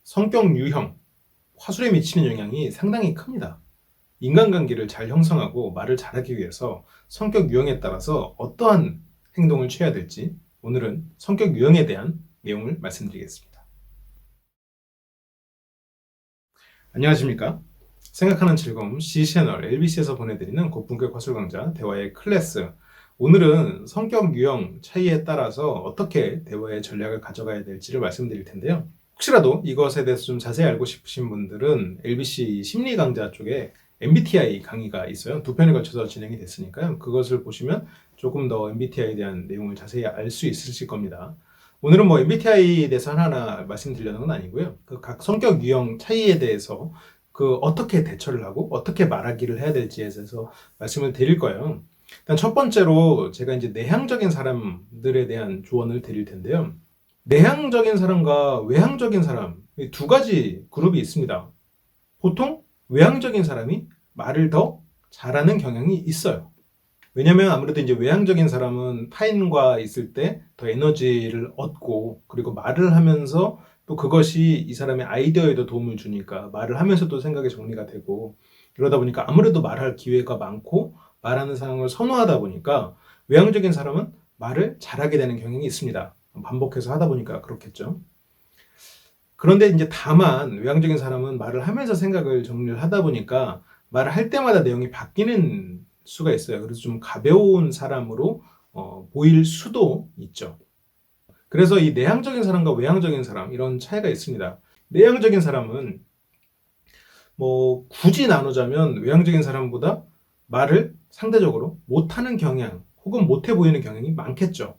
성격 유형, 화술에 미치는 영향이 상당히 큽니다. 인간관계를 잘 형성하고 말을 잘하기 위해서 성격 유형에 따라서 어떠한 행동을 취해야 될지 오늘은 성격 유형에 대한 내용을 말씀드리겠습니다. 안녕하십니까? 생각하는 즐거움 C채널 LBC에서 보내드리는 고품격 화술 강좌 대화의 클래스. 오늘은 성격 유형 차이에 따라서 어떻게 대화의 전략을 가져가야 될지를 말씀드릴 텐데요. 혹시라도 이것에 대해서 좀 자세히 알고 싶으신 분들은 LBC 심리 강좌 쪽에 MBTI 강의가 있어요. 두 편에 걸쳐서 진행이 됐으니까요. 그것을 보시면 조금 더 MBTI에 대한 내용을 자세히 알 수 있으실 겁니다. 오늘은 뭐 MBTI에 대해서 하나하나 말씀드리려는 건 아니고요. 그 각 성격 유형 차이에 대해서 어떻게 대처를 하고 어떻게 말하기를 해야 될지에 대해서 말씀을 드릴 거예요. 일단 첫 번째로 제가 이제 내향적인 사람들에 대한 조언을 드릴 텐데요. 내향적인 사람과 외향적인 사람, 이 두 가지 그룹이 있습니다. 보통 외향적인 사람이 말을 더 잘하는 경향이 있어요. 왜냐면 아무래도 이제 외향적인 사람은 타인과 있을 때 더 에너지를 얻고, 그리고 말을 하면서 또 그것이 이 사람의 아이디어에도 도움을 주니까 말을 하면서도 생각이 정리가 되고, 그러다 보니까 아무래도 말할 기회가 많고 말하는 상황을 선호하다 보니까 외향적인 사람은 말을 잘하게 되는 경향이 있습니다. 반복해서 하다 보니까 그렇겠죠. 그런데 이제 다만 외향적인 사람은 말을 하면서 생각을 정리를 하다 보니까 말을 할 때마다 내용이 바뀌는 수가 있어요. 그래서 좀 가벼운 사람으로 보일 수도 있죠. 그래서 이 내향적인 사람과 외향적인 사람, 이런 차이가 있습니다. 내향적인 사람은 뭐 굳이 나누자면 외향적인 사람보다 말을 상대적으로 못하는 경향 혹은 못해 보이는 경향이 많겠죠.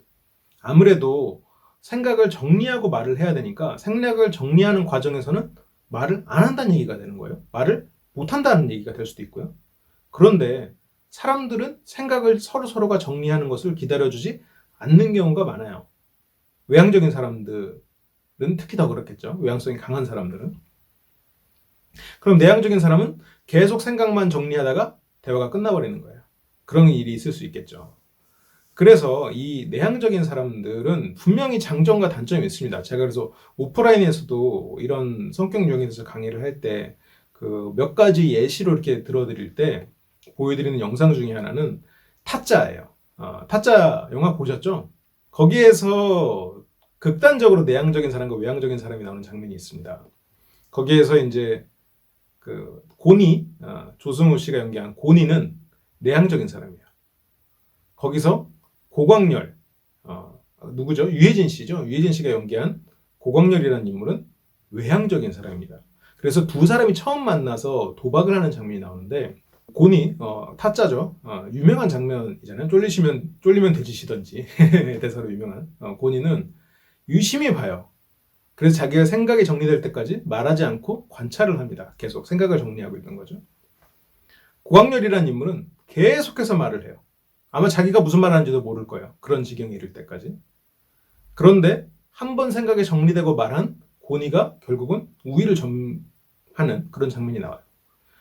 아무래도 생각을 정리하고 말을 해야 되니까 생각을 정리하는 과정에서는 말을 안 한다는 얘기가 되는 거예요. 말을 못 한다는 얘기가 될 수도 있고요. 그런데 사람들은 생각을 서로가 정리하는 것을 기다려주지 않는 경우가 많아요. 외향적인 사람들은 특히 더 그렇겠죠. 외향성이 강한 사람들은. 그럼 내향적인 사람은 계속 생각만 정리하다가 대화가 끝나버리는 거예요. 그런 일이 있을 수 있겠죠. 그래서 이 내향적인 사람들은 분명히 장점과 단점이 있습니다. 제가 그래서 오프라인에서도 이런 성격 유형에 대해서 강의를 할 때 그 몇 가지 예시로 이렇게 들어드릴 때 보여드리는 영상 중에 하나는 타짜예요. 타짜 영화 보셨죠? 거기에서 극단적으로 내향적인 사람과 외향적인 사람이 나오는 장면이 있습니다. 거기에서 이제 그 고니, 조승우 씨가 연기한 고니는 내향적인 사람이에요. 거기서 고광렬, 누구죠? 유해진 씨죠. 유해진 씨가 연기한 고광렬이라는 인물은 외향적인 사람입니다. 그래서 두 사람이 처음 만나서 도박을 하는 장면이 나오는데, 고니, 타짜죠. 유명한 장면이잖아요. 쫄리면 돼지시던지 대사로 유명한 고니는 유심히 봐요. 그래서 자기가 생각이 정리될 때까지 말하지 않고 관찰을 합니다. 계속 생각을 정리하고 있는 거죠. 고광렬이라는 인물은 계속해서 말을 해요. 아마 자기가 무슨 말 하는지도 모를 거예요. 그런 지경에 이를 때까지. 그런데 한 번 생각이 정리되고 말한 고니가 결국은 우위를 점하는 그런 장면이 나와요.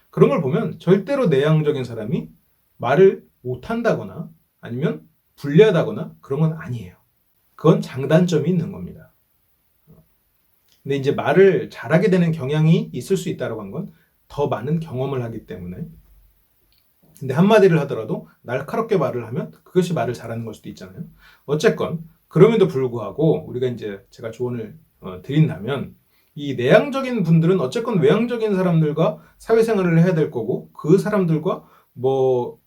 그런 걸 보면 절대로 내향적인 사람이 말을 못한다거나 아니면 불리하다거나 그런 건 아니에요. 그건 장단점이 있는 겁니다. 근데 이제 말을 잘하게 되는 경향이 있을 수 있다고 한 건 더 많은 경험을 하기 때문에. 근데 한마디를 하더라도 날카롭게 말을 하면 그것이 말을 잘하는 걸 수도 있잖아요. 어쨌건 그럼에도 불구하고 우리가 이제 제가 조언을 드린다면, 이 내향적인 분들은 어쨌건 외향적인 사람들과 사회생활을 해야 될 거고 그 사람들과 뭐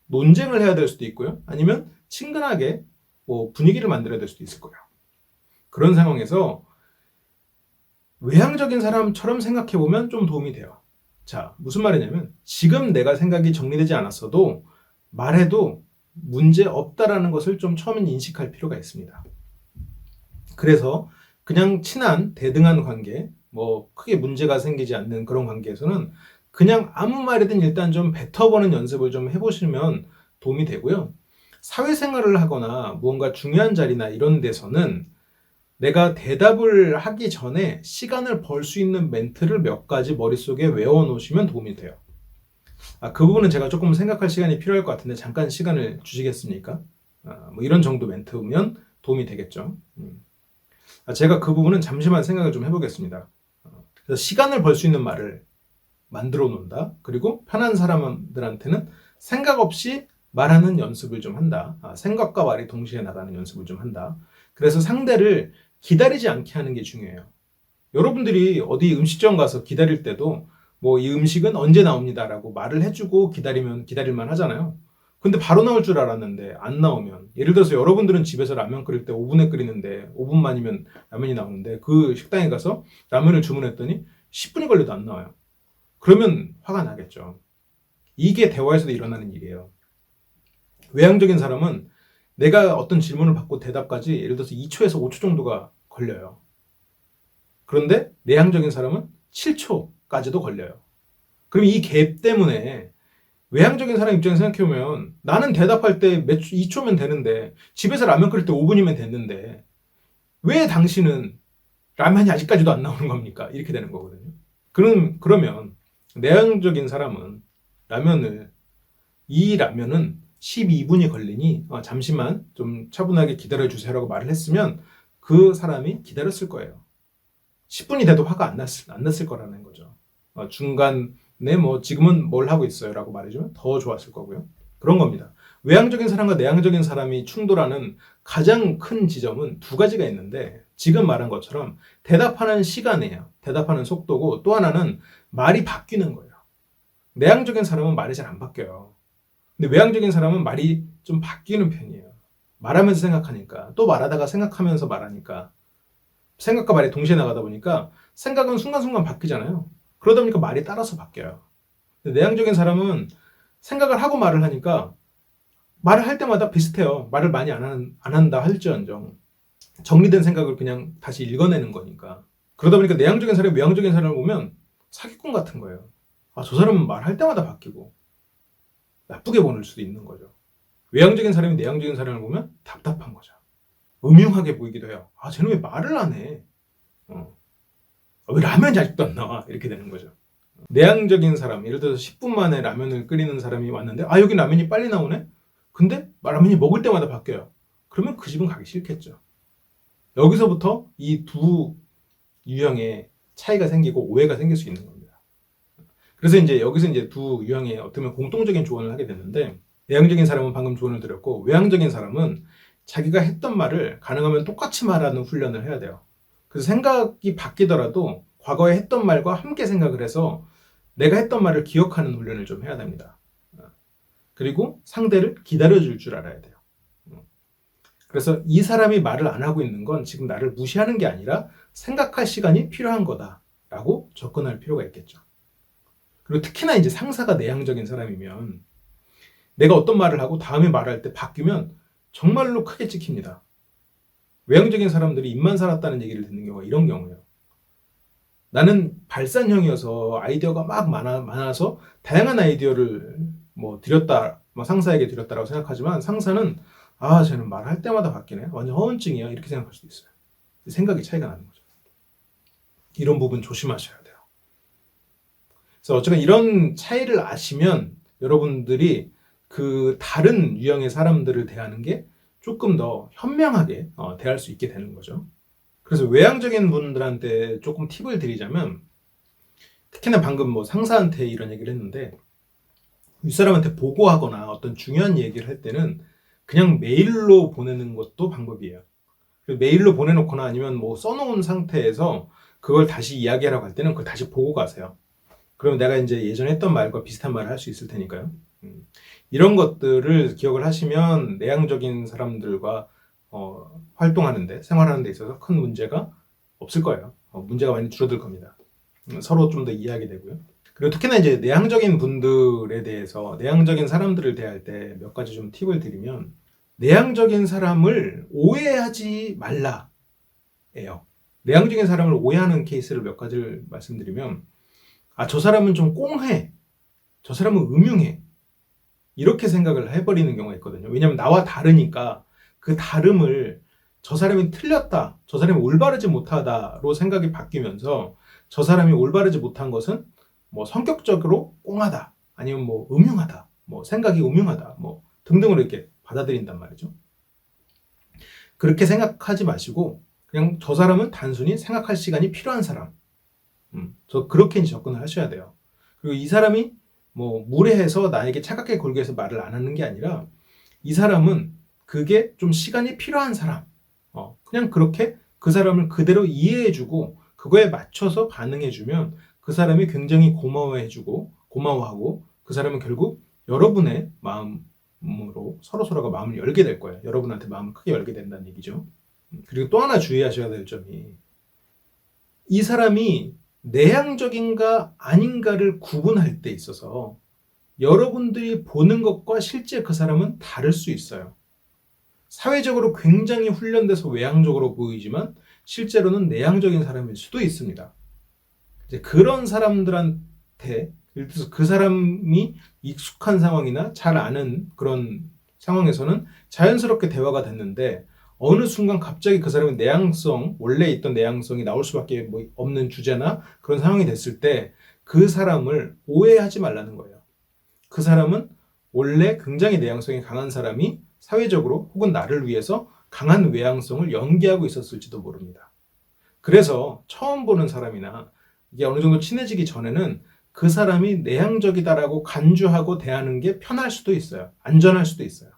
논쟁을 해야 될 수도 있고요. 아니면 친근하게 뭐 분위기를 만들어야 될 수도 있을 거예요. 그런 상황에서 외향적인 사람처럼 생각해 보면 좀 도움이 돼요. 자, 무슨 말이냐면 지금 내가 생각이 정리되지 않았어도 말해도 문제 없다라는 것을 좀 처음엔 인식할 필요가 있습니다. 그래서 그냥 친한 대등한 관계, 뭐 크게 문제가 생기지 않는 그런 관계에서는 그냥 아무 말이든 일단 좀 뱉어보는 연습을 좀 해보시면 도움이 되고요. 사회생활을 하거나 무언가 중요한 자리나 이런 데서는 내가 대답을 하기 전에 시간을 벌 수 있는 멘트를 몇 가지 머릿속에 외워 놓으시면 도움이 돼요. 그 부분은 제가 조금 생각할 시간이 필요할 것 같은데 잠깐 시간을 주시겠습니까? 뭐 이런 정도 멘트면 도움이 되겠죠. 제가 그 부분은 잠시만 생각을 좀 해보겠습니다. 그래서 시간을 벌 수 있는 말을 만들어 놓는다. 그리고 편한 사람들한테는 생각 없이 말하는 연습을 좀 한다. 생각과 말이 동시에 나가는 연습을 좀 한다. 그래서 상대를 기다리지 않게 하는 게 중요해요. 여러분들이 어디 음식점 가서 기다릴 때도 뭐 이 음식은 언제 나옵니다라고 말을 해주고 기다리면 기다릴만 하잖아요. 근데 바로 나올 줄 알았는데 안 나오면, 예를 들어서 여러분들은 집에서 라면 끓일 때 5분에 끓이는데 5분만이면 라면이 나오는데 그 식당에 가서 라면을 주문했더니 10분이 걸려도 안 나와요. 그러면 화가 나겠죠. 이게 대화에서도 일어나는 일이에요. 외향적인 사람은 내가 어떤 질문을 받고 대답까지 예를 들어서 2초에서 5초 정도가 걸려요. 그런데 내향적인 사람은 7초까지도 걸려요. 그럼 이 갭 때문에 외향적인 사람 입장에서 생각해보면 나는 대답할 때 2초면 되는데 집에서 라면 끓일 때 5분이면 됐는데 왜 당신은 라면이 아직까지도 안 나오는 겁니까? 이렇게 되는 거거든요. 그러면 내향적인 사람은 이 라면은 12분이 걸리니 잠시만 좀 차분하게 기다려주세요라고 말을 했으면 그 사람이 기다렸을 거예요. 10분이 돼도 화가 안 났을 거라는 거죠. 중간에 뭐 지금은 뭘 하고 있어요 라고 말해주면 더 좋았을 거고요. 그런 겁니다. 외향적인 사람과 내향적인 사람이 충돌하는 가장 큰 지점은 두 가지가 있는데, 지금 말한 것처럼 대답하는 시간이에요. 대답하는 속도고, 또 하나는 말이 바뀌는 거예요. 내향적인 사람은 말이 잘 안 바뀌어요. 근데 외향적인 사람은 말이 좀 바뀌는 편이에요. 말하면서 생각하니까, 또 말하다가 생각하면서 말하니까, 생각과 말이 동시에 나가다 보니까 생각은 순간순간 바뀌잖아요. 그러다 보니까 말이 따라서 바뀌어요. 근데 내향적인 사람은 생각을 하고 말을 하니까 말을 할 때마다 비슷해요. 말을 많이 안 한다 할지언정 정리된 생각을 그냥 다시 읽어내는 거니까. 그러다 보니까 내향적인 사람이 외향적인 사람을 보면 사기꾼 같은 거예요. 저 사람은 말할 때마다 바뀌고, 나쁘게 보낼 수도 있는 거죠. 외향적인 사람이 내향적인 사람을 보면 답답한 거죠. 음흉하게 보이기도 해요. 쟤는 왜 말을 안 해? 왜 라면이 아직도 안 나와? 이렇게 되는 거죠. 내향적인 사람, 예를 들어서 10분 만에 라면을 끓이는 사람이 왔는데 여기 라면이 빨리 나오네? 근데 라면이 먹을 때마다 바뀌어요. 그러면 그 집은 가기 싫겠죠. 여기서부터 이 두 유형의 차이가 생기고 오해가 생길 수 있는 겁니다. 그래서 여기서 두 유형의 어떻게 보면 공통적인 조언을 하게 됐는데, 내향적인 사람은 방금 조언을 드렸고, 외향적인 사람은 자기가 했던 말을 가능하면 똑같이 말하는 훈련을 해야 돼요. 그래서 생각이 바뀌더라도 과거에 했던 말과 함께 생각을 해서 내가 했던 말을 기억하는 훈련을 좀 해야 됩니다. 그리고 상대를 기다려줄 줄 알아야 돼요. 그래서 이 사람이 말을 안 하고 있는 건 지금 나를 무시하는 게 아니라 생각할 시간이 필요한 거다라고 접근할 필요가 있겠죠. 그리고 특히나 상사가 내향적인 사람이면 내가 어떤 말을 하고 다음에 말할 때 바뀌면 정말로 크게 찍힙니다. 외향적인 사람들이 입만 살았다는 얘기를 듣는 경우가 이런 경우예요. 나는 발산형이어서 아이디어가 막 많아서 다양한 아이디어를 상사에게 드렸다라고 생각하지만, 상사는 쟤는 말할 때마다 바뀌네. 완전 허언증이야. 이렇게 생각할 수도 있어요. 생각이 차이가 나는 거죠. 이런 부분 조심하셔야 돼요. 그래서 어쨌든 이런 차이를 아시면 여러분들이 그 다른 유형의 사람들을 대하는 게 조금 더 현명하게 대할 수 있게 되는 거죠. 그래서 외향적인 분들한테 조금 팁을 드리자면, 특히나 방금 상사한테 이런 얘기를 했는데, 윗사람한테 보고하거나 어떤 중요한 얘기를 할 때는 그냥 메일로 보내는 것도 방법이에요. 메일로 보내놓거나 아니면 써놓은 상태에서 그걸 다시 이야기하라고 할 때는 그걸 다시 보고 가세요. 그러면 내가 예전에 했던 말과 비슷한 말을 할 수 있을 테니까요. 이런 것들을 기억을 하시면 내향적인 사람들과 활동하는데, 생활하는 데 있어서 큰 문제가 없을 거예요. 문제가 많이 줄어들 겁니다. 서로 좀 더 이해하게 되고요. 그리고 특히나 내향적인 분들에 대해서, 내향적인 사람들을 대할 때 몇 가지 좀 팁을 드리면, 내향적인 사람을 오해하지 말라예요. 내향적인 사람을 오해하는 케이스를 몇 가지를 말씀드리면, 저 사람은 좀 꽁해, 저 사람은 음흉해, 이렇게 생각을 해버리는 경우가 있거든요. 왜냐하면 나와 다르니까 그 다름을 저 사람이 틀렸다, 저 사람이 올바르지 못하다로 생각이 바뀌면서, 저 사람이 올바르지 못한 것은 성격적으로 꽁하다, 아니면 음흉하다, 생각이 음흉하다, 등등으로 이렇게 받아들인단 말이죠. 그렇게 생각하지 마시고 그냥 저 사람은 단순히 생각할 시간이 필요한 사람, 저 그렇게 이제 접근을 하셔야 돼요. 그리고 이 사람이 뭐 무례해서 나에게 차갑게 굴기 위해서 말을 안 하는 게 아니라 이 사람은 그게 좀 시간이 필요한 사람. 그냥 그렇게 그 사람을 그대로 이해해주고 그거에 맞춰서 반응해주면 그 사람이 굉장히 고마워해주고 고마워하고 그 사람은 결국 여러분의 마음으로 서로서로가 마음을 열게 될 거예요. 여러분한테 마음을 크게 열게 된다는 얘기죠. 그리고 또 하나 주의하셔야 될 점이 이 사람이 내향적인가 아닌가를 구분할 때 있어서 여러분들이 보는 것과 실제 그 사람은 다를 수 있어요. 사회적으로 굉장히 훈련돼서 외향적으로 보이지만 실제로는 내향적인 사람일 수도 있습니다. 이제 그런 사람들한테 예를 들어서 그 사람이 익숙한 상황이나 잘 아는 그런 상황에서는 자연스럽게 대화가 됐는데 어느 순간 갑자기 그 사람의 내향성, 원래 있던 내향성이 나올 수밖에 없는 주제나 그런 상황이 됐을 때 그 사람을 오해하지 말라는 거예요. 그 사람은 원래 굉장히 내향성이 강한 사람이 사회적으로 혹은 나를 위해서 강한 외향성을 연기하고 있었을지도 모릅니다. 그래서 처음 보는 사람이나 이게 어느 정도 친해지기 전에는 그 사람이 내향적이다라고 간주하고 대하는 게 편할 수도 있어요. 안전할 수도 있어요.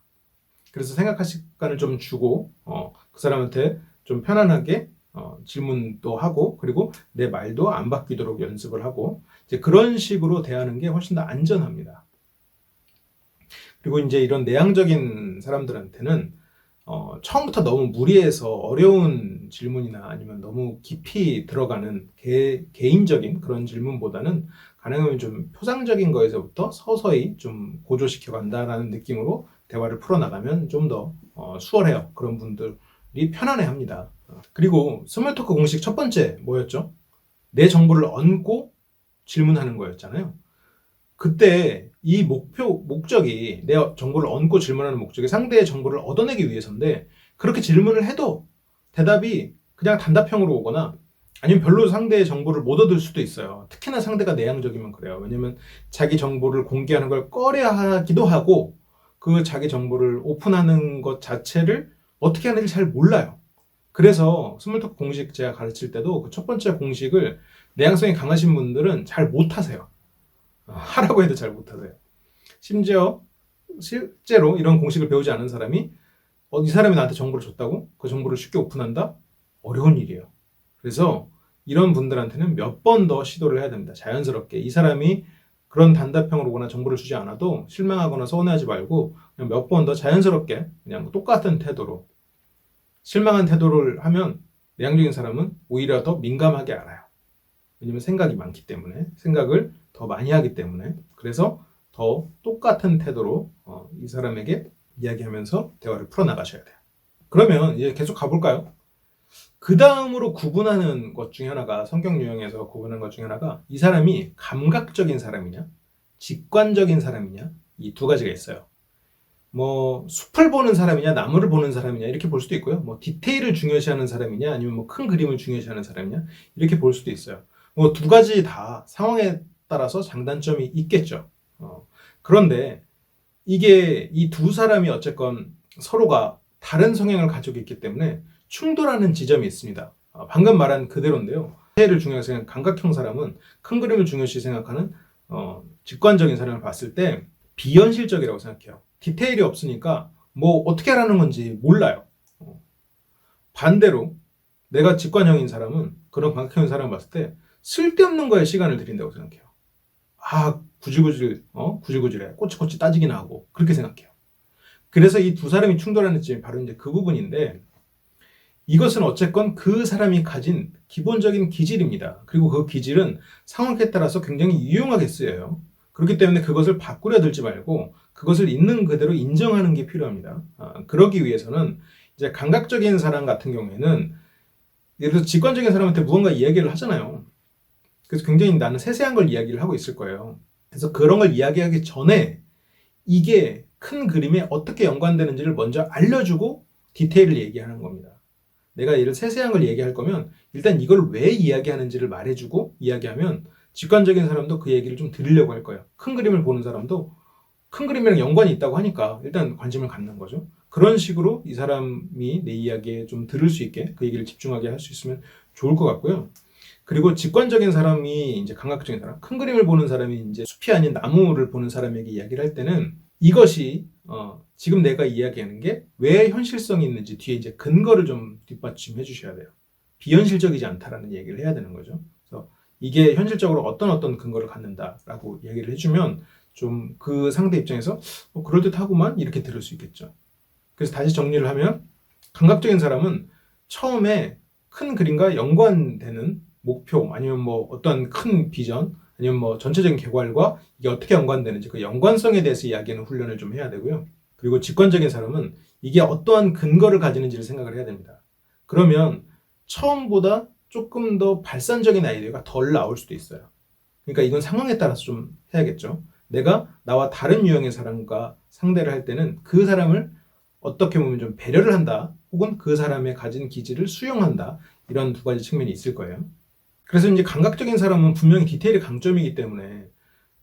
그래서 생각할 시간을 좀 주고 그 사람한테 좀 편안하게 질문도 하고 그리고 내 말도 안 바뀌도록 연습을 하고 이제 그런 식으로 대하는 게 훨씬 더 안전합니다. 그리고 이제 이런 내향적인 사람들한테는 처음부터 너무 무리해서 어려운 질문이나 아니면 너무 깊이 들어가는 개인적인 그런 질문보다는 가능하면 좀 표상적인 거에서부터 서서히 좀 고조시켜 간다라는 느낌으로 대화를 풀어나가면 좀 더 수월해요. 그런 분들이 편안해 합니다. 그리고 스몰 토크 공식 첫 번째 뭐였죠? 내 정보를 얹고 질문하는 거였잖아요. 그때 이 목적이 내 정보를 얹고 질문하는 목적이 상대의 정보를 얻어내기 위해서인데 그렇게 질문을 해도 대답이 그냥 단답형으로 오거나 아니면 별로 상대의 정보를 못 얻을 수도 있어요. 특히나 상대가 내향적이면 그래요. 왜냐면 자기 정보를 공개하는 걸 꺼려 하기도 하고 그 자기 정보를 오픈하는 것 자체를 어떻게 하는지 잘 몰라요. 그래서 스몰토크 공식 제가 가르칠 때도 그 첫 번째 공식을 내향성이 강하신 분들은 잘 못하세요. 하라고 해도 잘 못하세요. 심지어 실제로 이런 공식을 배우지 않은 사람이 이 사람이 나한테 정보를 줬다고 그 정보를 쉽게 오픈한다? 어려운 일이에요. 그래서 이런 분들한테는 몇 번 더 시도를 해야 됩니다. 자연스럽게 이 사람이 그런 단답형으로 오거나 정보를 주지 않아도 실망하거나 서운해하지 말고 그냥 몇 번 더 자연스럽게 그냥 똑같은 태도로 실망한 태도를 하면 내향적인 사람은 오히려 더 민감하게 알아요. 왜냐면 생각이 많기 때문에 생각을 더 많이 하기 때문에 그래서 더 똑같은 태도로 이 사람에게 이야기하면서 대화를 풀어나가셔야 돼요. 그러면 이제 계속 가볼까요? 그 다음으로 구분하는 것 중에 하나가 성격 유형에서 구분하는 것 중에 하나가 이 사람이 감각적인 사람이냐 직관적인 사람이냐 이 두 가지가 있어요. 뭐 숲을 보는 사람이냐 나무를 보는 사람이냐 이렇게 볼 수도 있고요. 뭐 디테일을 중요시하는 사람이냐 아니면 뭐 큰 그림을 중요시하는 사람이냐 이렇게 볼 수도 있어요. 뭐 두 가지 다 상황에 따라서 장단점이 있겠죠. 그런데 이게 이 두 사람이 어쨌건 서로가 다른 성향을 가지고 있기 때문에 충돌하는 지점이 있습니다. 방금 말한 그대로인데요. 디테일을 중요하게 생각하는 감각형 사람은 큰 그림을 중요시 생각하는 직관적인 사람을 봤을 때 비현실적이라고 생각해요. 디테일이 없으니까 뭐 어떻게 하라는 건지 몰라요. 반대로 내가 직관형인 사람은 그런 감각형인 사람을 봤을 때 쓸데없는 거에 시간을 들인다고 생각해요. 구질구질해. 꼬치꼬치 따지기나 하고 그렇게 생각해요. 그래서 이 두 사람이 충돌하는 점이 바로 이제 그 부분인데 이것은 어쨌건 그 사람이 가진 기본적인 기질입니다. 그리고 그 기질은 상황에 따라서 굉장히 유용하게 쓰여요. 그렇기 때문에 그것을 바꾸려 들지 말고 그것을 있는 그대로 인정하는 게 필요합니다. 그러기 위해서는 이제 감각적인 사람 같은 경우에는 예를 들어서 직관적인 사람한테 무언가 이야기를 하잖아요. 그래서 굉장히 나는 세세한 걸 이야기를 하고 있을 거예요. 그래서 그런 걸 이야기하기 전에 이게 큰 그림에 어떻게 연관되는지를 먼저 알려주고 디테일을 얘기하는 겁니다. 내가 이를 세세한 걸 얘기할 거면 일단 이걸 왜 이야기하는지를 말해주고 이야기하면 직관적인 사람도 그 얘기를 좀 들으려고 할 거예요. 큰 그림을 보는 사람도 큰 그림이랑 연관이 있다고 하니까 일단 관심을 갖는 거죠. 그런 식으로 이 사람이 내 이야기에 좀 들을 수 있게 그 얘기를 집중하게 할 수 있으면 좋을 것 같고요. 그리고 직관적인 사람이 이제 감각적인 사람, 큰 그림을 보는 사람이 이제 숲이 아닌 나무를 보는 사람에게 이야기를 할 때는 이것이 지금 내가 이야기하는 게 왜 현실성이 있는지 뒤에 이제 근거를 좀 뒷받침해 주셔야 돼요. 비현실적이지 않다라는 얘기를 해야 되는 거죠. 그래서 이게 현실적으로 어떤 근거를 갖는다라고 얘기를 해주면 좀 그 상대 입장에서 그럴듯하구만 이렇게 들을 수 있겠죠. 그래서 다시 정리를 하면 감각적인 사람은 처음에 큰 그림과 연관되는 목표 아니면 뭐 어떤 큰 비전 아니면 뭐 전체적인 결과와 이게 어떻게 연관되는지 그 연관성에 대해서 이야기하는 훈련을 좀 해야 되고요. 그리고 직관적인 사람은 이게 어떠한 근거를 가지는지를 생각을 해야 됩니다. 그러면 처음보다 조금 더 발산적인 아이디어가 덜 나올 수도 있어요. 그러니까 이건 상황에 따라서 좀 해야겠죠. 내가 나와 다른 유형의 사람과 상대를 할 때는 그 사람을 어떻게 보면 좀 배려를 한다 혹은 그 사람의 가진 기질을 수용한다 이런 두 가지 측면이 있을 거예요. 그래서 이제 감각적인 사람은 분명히 디테일이 강점이기 때문에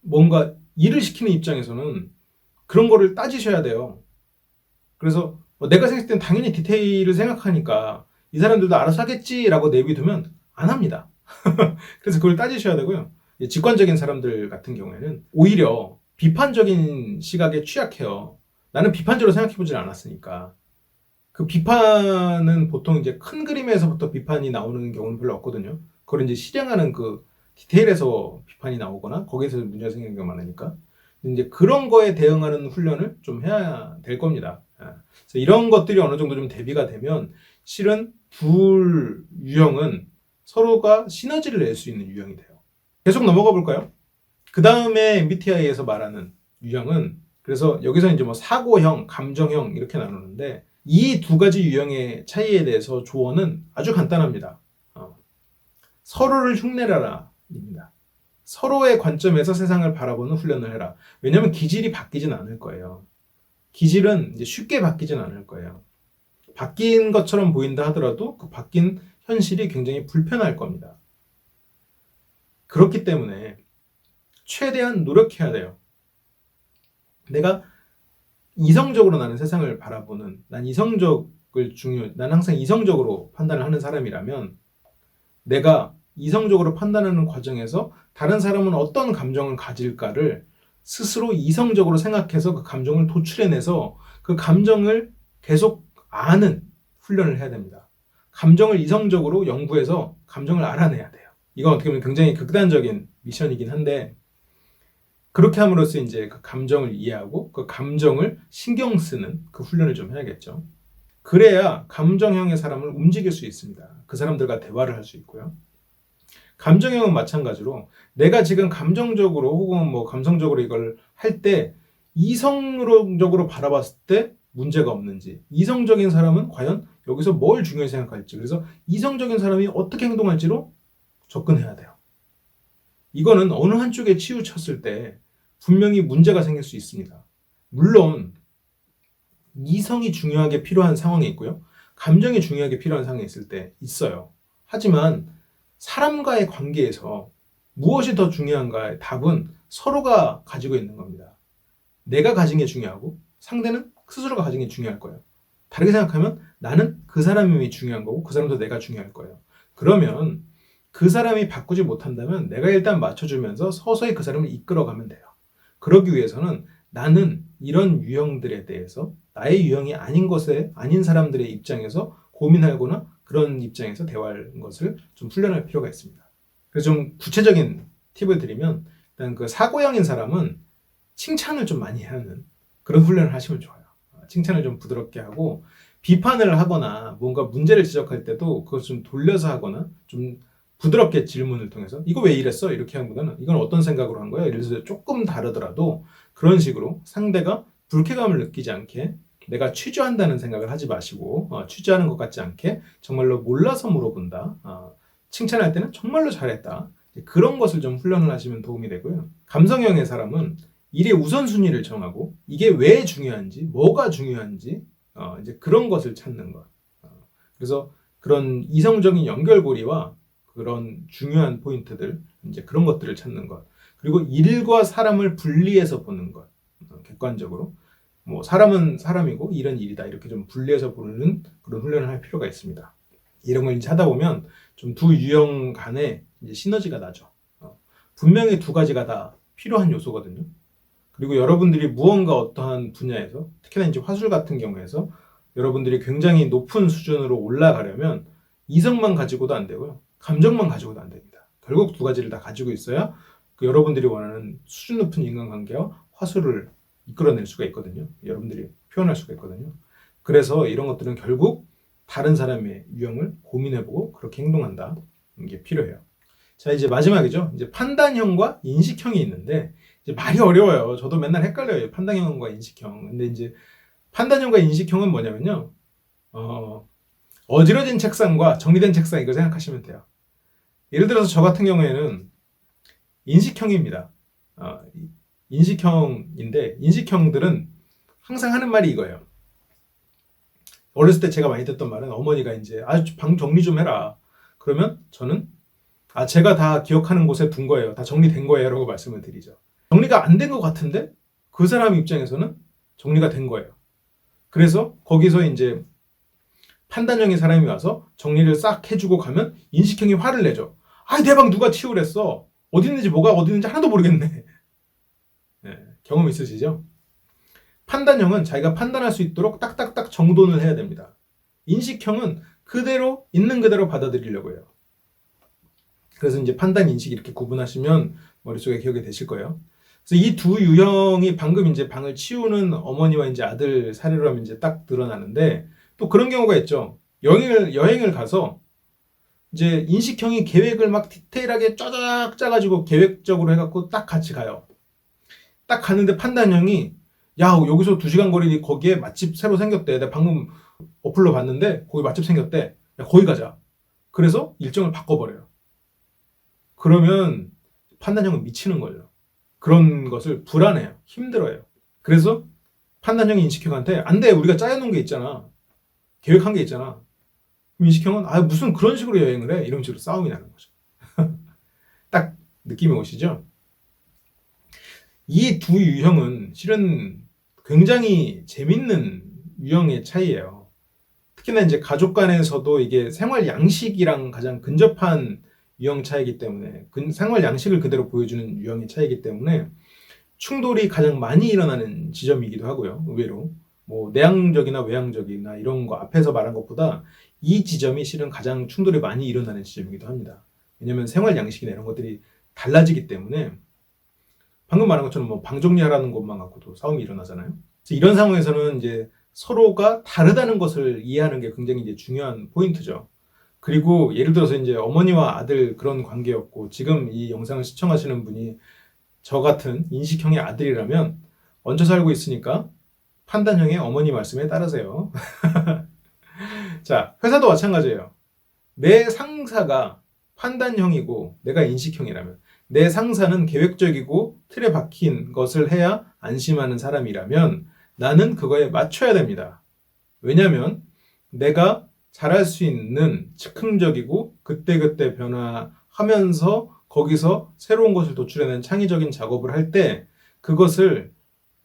뭔가 일을 시키는 입장에서는 그런 거를 따지셔야 돼요. 그래서 내가 생각할 땐 당연히 디테일을 생각하니까 이 사람들도 알아서 하겠지라고 내비두면 안 합니다. 그래서 그걸 따지셔야 되고요. 직관적인 사람들 같은 경우에는 오히려 비판적인 시각에 취약해요. 나는 비판적으로 생각해보질 않았으니까. 그 비판은 보통 이제 큰 그림에서부터 비판이 나오는 경우는 별로 없거든요. 그걸 이제 실행하는 그 디테일에서 비판이 나오거나 거기에서 문제가 생기는 경우가 많으니까. 이제 그런 거에 대응하는 훈련을 좀 해야 될 겁니다. 그래서 이런 것들이 어느 정도 좀 대비가 되면 실은 둘 유형은 서로가 시너지를 낼 수 있는 유형이 돼요. 계속 넘어가 볼까요? 그 다음에 MBTI에서 말하는 유형은 그래서 여기서 이제 뭐 사고형, 감정형 이렇게 나누는데 이 두 가지 유형의 차이에 대해서 조언은 아주 간단합니다. 서로를 흉내내라입니다. 서로의 관점에서 세상을 바라보는 훈련을 해라. 왜냐하면 기질이 바뀌진 않을 거예요. 기질은 이제 쉽게 바뀌진 않을 거예요. 바뀐 것처럼 보인다 하더라도 그 바뀐 현실이 굉장히 불편할 겁니다. 그렇기 때문에 최대한 노력해야 돼요. 내가 이성적으로 나는 세상을 바라보는, 난 항상 이성적으로 판단을 하는 사람이라면 내가 이성적으로 판단하는 과정에서 다른 사람은 어떤 감정을 가질까를 스스로 이성적으로 생각해서 그 감정을 도출해내서 그 감정을 계속 아는 훈련을 해야 됩니다. 감정을 이성적으로 연구해서 감정을 알아내야 돼요. 이건 어떻게 보면 굉장히 극단적인 미션이긴 한데 그렇게 함으로써 이제 그 감정을 이해하고 그 감정을 신경 쓰는 그 훈련을 좀 해야겠죠. 그래야 감정형의 사람을 움직일 수 있습니다. 그 사람들과 대화를 할 수 있고요. 감정형은 마찬가지로 내가 지금 감정적으로 혹은 뭐 감성적으로 이걸 할 때 이성적으로 바라봤을 때 문제가 없는지, 이성적인 사람은 과연 여기서 뭘 중요히 생각할지, 그래서 이성적인 사람이 어떻게 행동할지로 접근해야 돼요. 이거는 어느 한쪽에 치우쳤을 때 분명히 문제가 생길 수 있습니다. 물론 이성이 중요하게 필요한 상황이 있고요. 감정이 중요하게 필요한 상황이 있을 때 있어요. 하지만 사람과의 관계에서 무엇이 더 중요한가의 답은 서로가 가지고 있는 겁니다. 내가 가진 게 중요하고 상대는 스스로가 가진 게 중요할 거예요. 다르게 생각하면 나는 그 사람이 중요한 거고 그 사람도 내가 중요할 거예요. 그러면 그 사람이 바꾸지 못한다면 내가 일단 맞춰주면서 서서히 그 사람을 이끌어가면 돼요. 그러기 위해서는 나는 이런 유형들에 대해서 나의 유형이 아닌 사람들의 입장에서 고민하거나 그런 입장에서 대화하는 것을 좀 훈련할 필요가 있습니다. 그래서 좀 구체적인 팁을 드리면 일단 그 사고형인 사람은 칭찬을 좀 많이 하는 그런 훈련을 하시면 좋아요. 칭찬을 좀 부드럽게 하고 비판을 하거나 뭔가 문제를 지적할 때도 그것을 좀 돌려서 하거나 좀 부드럽게 질문을 통해서 이거 왜 이랬어? 이렇게 하기보다는 이건 어떤 생각으로 한 거야? 예를 들어서 조금 다르더라도 그런 식으로 상대가 불쾌감을 느끼지 않게 내가 취조한다는 생각을 하지 마시고 취조하는 것 같지 않게 정말로 몰라서 물어본다. 칭찬할 때는 정말로 잘했다. 그런 것을 좀 훈련을 하시면 도움이 되고요. 감성형의 사람은 일의 우선순위를 정하고 이게 왜 중요한지, 뭐가 중요한지 이제 그런 것을 찾는 것. 그래서 그런 이성적인 연결고리와 그런 중요한 포인트들, 이제 그런 것들을 찾는 것. 그리고 일과 사람을 분리해서 보는 것. 객관적으로. 뭐 사람은 사람이고 일은 일이다. 이렇게 좀 분리해서 보는 그런 훈련을 할 필요가 있습니다. 이런 걸 이제 하다 보면 좀 두 유형 간에 이제 시너지가 나죠. 분명히 두 가지가 다 필요한 요소거든요. 그리고 여러분들이 무언가 어떠한 분야에서, 특히나 이제 화술 같은 경우에서 여러분들이 굉장히 높은 수준으로 올라가려면 이성만 가지고도 안 되고요. 감정만 가지고도 안 됩니다. 결국 두 가지를 다 가지고 있어야 그 여러분들이 원하는 수준 높은 인간관계와 화술을 이끌어낼 수가 있거든요. 여러분들이 표현할 수가 있거든요. 그래서 이런 것들은 결국 다른 사람의 유형을 고민해보고 그렇게 행동한다. 이게 필요해요. 자, 이제 마지막이죠. 이제 판단형과 인식형이 있는데, 이제 말이 어려워요. 저도 맨날 헷갈려요. 판단형과 인식형. 근데 이제 판단형과 인식형은 뭐냐면요. 어지러진 책상과 정리된 책상, 이거 생각하시면 돼요. 예를 들어서 저 같은 경우에는 인식형입니다. 인식형인데, 인식형들은 항상 하는 말이 이거예요. 어렸을 때 제가 많이 듣던 말은, 어머니가 이제 방 정리 좀 해라. 그러면 저는 제가 다 기억하는 곳에 둔 거예요. 다 정리된 거예요. 라고 말씀을 드리죠. 정리가 안 된 것 같은데 그 사람 입장에서는 정리가 된 거예요. 그래서 거기서 이제 판단형의 사람이 와서 정리를 싹 해주고 가면 인식형이 화를 내죠. 내 방 누가 치우랬어. 어디 있는지 뭐가 어디 있는지 하나도 모르겠네. 네, 경험 있으시죠? 판단형은 자기가 판단할 수 있도록 딱딱딱 정돈을 해야 됩니다. 인식형은 그대로 있는 그대로 받아들이려고 해요. 그래서 이제 판단, 인식 이렇게 구분하시면 머릿속에 기억이 되실 거예요. 그래서 이 두 유형이 방금 이제 방을 치우는 어머니와 이제 아들 사례로 하면 이제 딱 드러나는데, 또 그런 경우가 있죠. 여행을 가서 이제 인식형이 계획을 막 디테일하게 쫙 짜가지고 계획적으로 해갖고 딱 같이 가요. 딱 갔는데 판단형이 여기서 2시간 거리 거기에 맛집 새로 생겼대. 내가 방금 어플로 봤는데 거기 맛집 생겼대. 거기 가자. 그래서 일정을 바꿔버려요. 그러면 판단형은 미치는 거죠. 그런 것을 불안해요. 힘들어요. 그래서 판단형이 인식형한테 안 돼. 우리가 짜여놓은 게 있잖아. 계획한 게 있잖아. 인식형은 무슨 그런 식으로 여행을 해? 이런 식으로 싸움이 나는 거죠. 딱 느낌이 오시죠? 이 두 유형은 실은 굉장히 재밌는 유형의 차이예요. 특히나 이제 가족 간에서도 이게 생활 양식이랑 가장 근접한 유형 차이기 때문에, 생활 양식을 그대로 보여주는 유형의 차이기 때문에 충돌이 가장 많이 일어나는 지점이기도 하고요. 의외로 뭐 내향적이나 외향적이나 이런 거 앞에서 말한 것보다 이 지점이 실은 가장 충돌이 많이 일어나는 지점이기도 합니다. 왜냐하면 생활 양식이나 이런 것들이 달라지기 때문에, 방금 말한 것처럼 뭐 방 정리하라는 것만 갖고도 싸움이 일어나잖아요. 그래서 이런 상황에서는 이제 서로가 다르다는 것을 이해하는 게 굉장히 이제 중요한 포인트죠. 그리고 예를 들어서 이제 어머니와 아들 그런 관계였고, 지금 이 영상을 시청하시는 분이 저 같은 인식형의 아들이라면 얹혀 살고 있으니까 판단형의 어머니 말씀에 따르세요. 자, 회사도 마찬가지예요. 내 상사가 판단형이고 내가 인식형이라면, 내 상사는 계획적이고 틀에 박힌 것을 해야 안심하는 사람이라면 나는 그거에 맞춰야 됩니다. 왜냐하면 내가 잘할 수 있는 즉흥적이고 그때그때 변화하면서 거기서 새로운 것을 도출해낸 창의적인 작업을 할 때, 그것을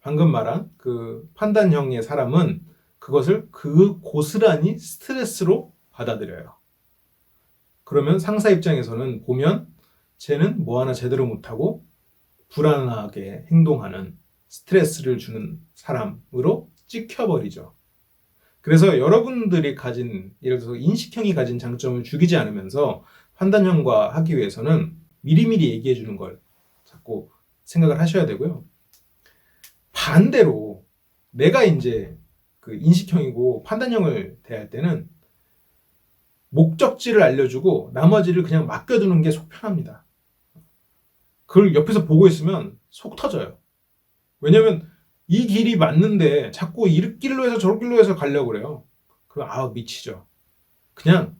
방금 말한 그 판단형의 사람은 그것을 그 고스란히 스트레스로 받아들여요. 그러면 상사 입장에서는 보면 쟤는 뭐 하나 제대로 못하고 불안하게 행동하는, 스트레스를 주는 사람으로 찍혀버리죠. 그래서 여러분들이 가진, 예를 들어서 인식형이 가진 장점을 죽이지 않으면서 판단형과 하기 위해서는 미리미리 얘기해 주는 걸 자꾸 생각을 하셔야 되고요. 반대로 내가 이제 그 인식형이고 판단형을 대할 때는 목적지를 알려주고 나머지를 그냥 맡겨두는 게 속 편합니다. 그걸 옆에서 보고 있으면 속 터져요. 왜냐면 이 길이 맞는데 자꾸 이 길로 해서 저 길로 해서 가려고 그래요. 그럼 미치죠. 그냥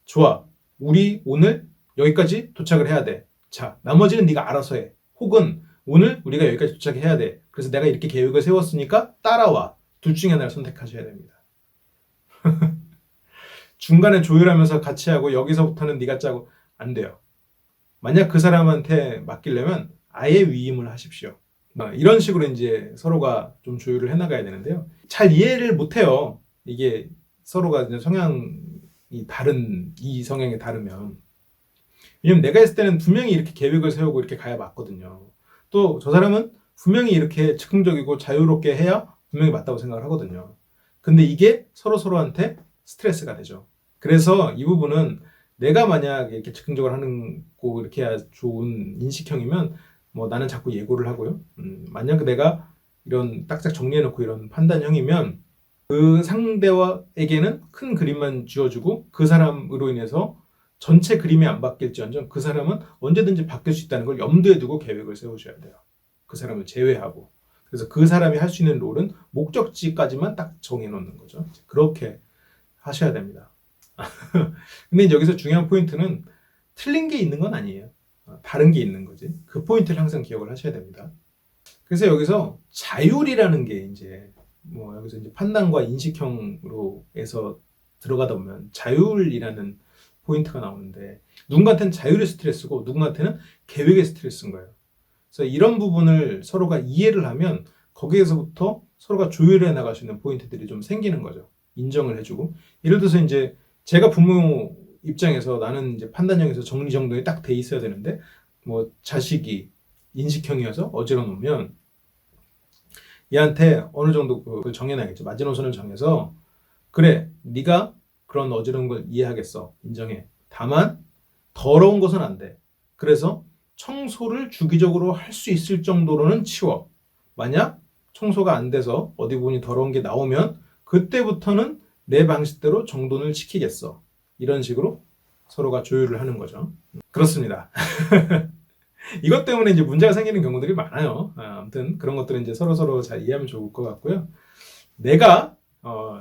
좋아. 우리 오늘 여기까지 도착을 해야 돼. 자, 나머지는 네가 알아서 해. 혹은 오늘 우리가 여기까지 도착해야 돼. 그래서 내가 이렇게 계획을 세웠으니까 따라와. 둘 중에 하나를 선택하셔야 됩니다. 중간에 조율하면서 같이 하고 여기서부터는 네가 짜고 안 돼요. 만약 그 사람한테 맡기려면 아예 위임을 하십시오. 이런 식으로 이제 서로가 좀 조율을 해나가야 되는데요. 잘 이해를 못해요. 이게 서로가 이제 성향 이 성향이 다르면. 왜냐면 내가 했을 때는 분명히 이렇게 계획을 세우고 이렇게 가야 맞거든요. 또 저 사람은 분명히 이렇게 즉흥적이고 자유롭게 해야 분명히 맞다고 생각을 하거든요. 근데 이게 서로한테 스트레스가 되죠. 그래서 이 부분은 내가 만약 이렇게 즉흥적으로 하는 거 이렇게 해야 좋은 인식형이면 뭐 나는 자꾸 예고를 하고요. 만약 내가 이런 딱딱 정리해놓고 이런 판단형이면 그 상대와에게는 큰 그림만 쥐어주고 그 사람으로 인해서 전체 그림이 안 바뀔지언정 그 사람은 언제든지 바뀔 수 있다는 걸 염두에 두고 계획을 세우셔야 돼요. 그 사람을 제외하고. 그래서 그 사람이 할 수 있는 롤은 목적지까지만 딱 정해놓는 거죠. 그렇게 하셔야 됩니다. 근데 여기서 중요한 포인트는 틀린 게 있는 건 아니에요. 다른 게 있는 거지. 그 포인트를 항상 기억을 하셔야 됩니다. 그래서 여기서 자율이라는 게 이제 뭐 여기서 이제 판단과 인식형으로 해서 들어가다 보면 자율이라는 포인트가 나오는데 누군가한테는 자율의 스트레스고 누군가한테는 계획의 스트레스인 거예요. 그래서 이런 부분을 서로가 이해를 하면 거기에서부터 서로가 조율해 나갈 수 있는 포인트들이 좀 생기는 거죠. 인정을 해주고. 예를 들어서 이제 제가 부모 입장에서 나는 이제 판단형에서 정리정돈이 딱 돼 있어야 되는데 뭐 자식이 인식형이어서 어지러 놓으면 얘한테 어느 정도 그걸 정해놔야겠죠. 마지노선을 정해서 그래 네가 그런 어지러운 걸 이해하겠어. 인정해. 다만 더러운 것은 안 돼. 그래서 청소를 주기적으로 할 수 있을 정도로는 치워. 만약 청소가 안 돼서 어디 부분이 더러운 게 나오면 그때부터는 내 방식대로 정돈을 시키겠어. 이런 식으로 서로가 조율을 하는 거죠. 그렇습니다. 이것 때문에 이제 문제가 생기는 경우들이 많아요. 아무튼 그런 것들은 이제 서로 잘 이해하면 좋을 것 같고요. 내가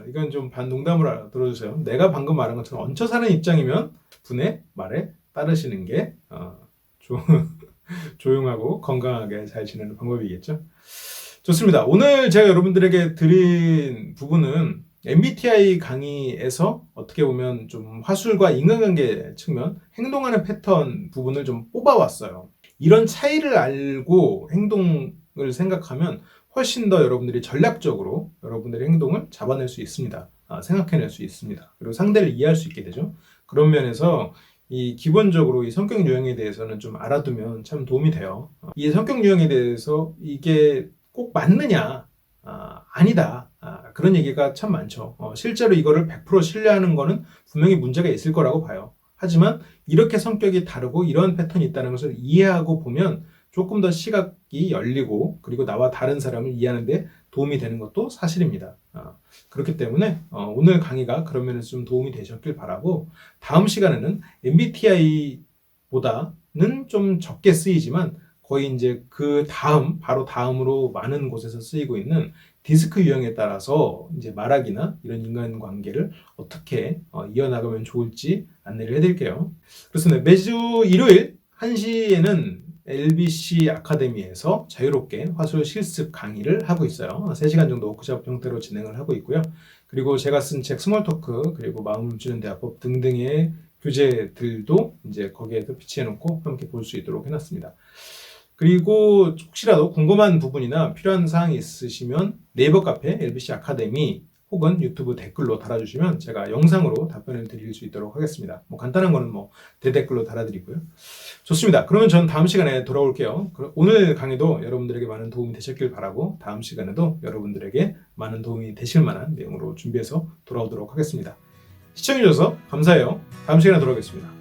이건 좀 반농담으로 들어주세요. 내가 방금 말한 것처럼 얹혀 사는 입장이면 분의 말에 따르시는 게 조용하고 건강하게 잘 지내는 방법이겠죠. 좋습니다. 오늘 제가 여러분들에게 드린 부분은 MBTI 강의에서 어떻게 보면 좀 화술과 인간관계 측면, 행동하는 패턴 부분을 좀 뽑아왔어요. 이런 차이를 알고 행동을 생각하면 훨씬 더 여러분들이 전략적으로 여러분들의 행동을 잡아낼 수 있습니다. 생각해낼 수 있습니다. 그리고 상대를 이해할 수 있게 되죠. 그런 면에서 이 기본적으로 이 성격 유형에 대해서는 좀 알아두면 참 도움이 돼요. 이 성격 유형에 대해서 이게 꼭 맞느냐? 아니다. 그런 얘기가 참 많죠. 실제로 이거를 100% 신뢰하는 거는 분명히 문제가 있을 거라고 봐요. 하지만 이렇게 성격이 다르고 이런 패턴이 있다는 것을 이해하고 보면 조금 더 시각이 열리고 그리고 나와 다른 사람을 이해하는 데 도움이 되는 것도 사실입니다. 그렇기 때문에 오늘 강의가 그런 면에서 좀 도움이 되셨길 바라고 다음 시간에는 MBTI보다는 좀 적게 쓰이지만 거의 이제 그 다음, 바로 다음으로 많은 곳에서 쓰이고 있는 디스크 유형에 따라서 이제 말하기나 이런 인간관계를 어떻게 이어나가면 좋을지 안내를 해드릴게요. 그렇습니다. 매주 일요일 1시에는 LBC 아카데미에서 자유롭게 화술 실습 강의를 하고 있어요. 3시간 정도 워크숍 형태로 진행을 하고 있고요. 그리고 제가 쓴 책 스몰토크, 그리고 마음 주는 대화법 등등의 교재들도 이제 거기에서 비치해놓고 함께 볼 수 있도록 해놨습니다. 그리고 혹시라도 궁금한 부분이나 필요한 사항이 있으시면 네이버 카페 LBC 아카데미 혹은 유튜브 댓글로 달아주시면 제가 영상으로 답변을 드릴 수 있도록 하겠습니다. 뭐 간단한 거는 뭐 대댓글로 달아드리고요. 좋습니다. 그러면 전 다음 시간에 돌아올게요. 오늘 강의도 여러분들에게 많은 도움이 되셨길 바라고 다음 시간에도 여러분들에게 많은 도움이 되실 만한 내용으로 준비해서 돌아오도록 하겠습니다. 시청해주셔서 감사해요. 다음 시간에 돌아오겠습니다.